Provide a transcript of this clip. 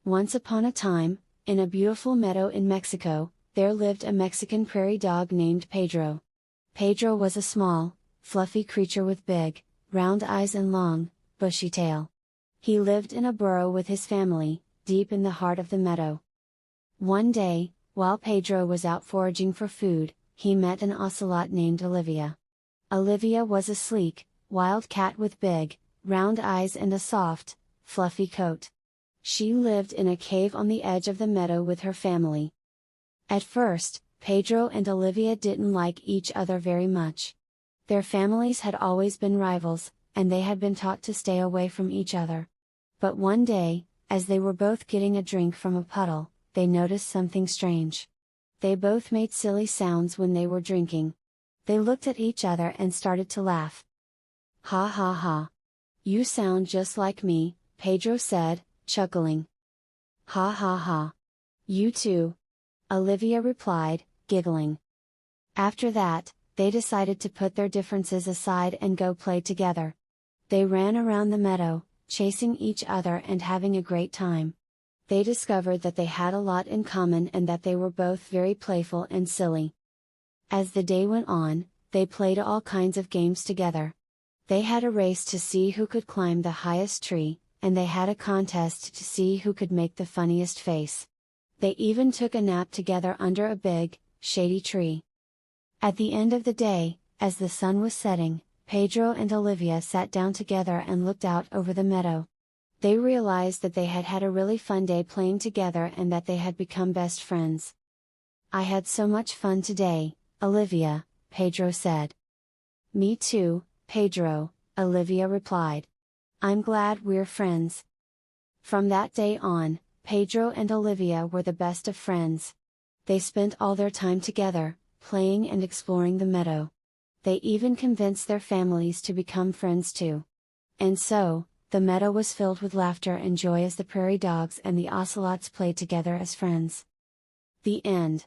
Once upon a time, in a beautiful meadow in Mexico, there lived a Mexican prairie dog named Pedro. Pedro was a small, fluffy creature with big, round eyes and long, bushy tail. He lived in a burrow with his family, deep in the heart of the meadow. One day, while Pedro was out foraging for food, he met an ocelot named Olivia. Olivia was a sleek, wild cat with big, round eyes and a soft, fluffy coat. She lived in a cave on the edge of the meadow with her family. At first, Pedro and Olivia didn't like each other very much. Their families had always been rivals, and they had been taught to stay away from each other. But one day, as they were both getting a drink from a puddle, they noticed something strange. They both made silly sounds when they were drinking. They looked at each other and started to laugh. "Ha ha ha! You sound just like me," Pedro said, chuckling. "Ha ha ha! You too!" Olivia replied, giggling. After that, they decided to put their differences aside and go play together. They ran around the meadow, chasing each other and having a great time. They discovered that they had a lot in common and that they were both very playful and silly. As the day went on, they played all kinds of games together. They had a race to see who could climb the highest tree, and they had a contest to see who could make the funniest face. They even took a nap together under a big, shady tree. At the end of the day, as the sun was setting, Pedro and Olivia sat down together and looked out over the meadow. They realized that they had had a really fun day playing together and that they had become best friends. "I had so much fun today, Olivia," Pedro said. "Me too, Pedro," Olivia replied. "I'm glad we're friends." From that day on, Pedro and Olivia were the best of friends. They spent all their time together, playing and exploring the meadow. They even convinced their families to become friends too. And so, the meadow was filled with laughter and joy as the prairie dogs and the ocelots played together as friends. The end.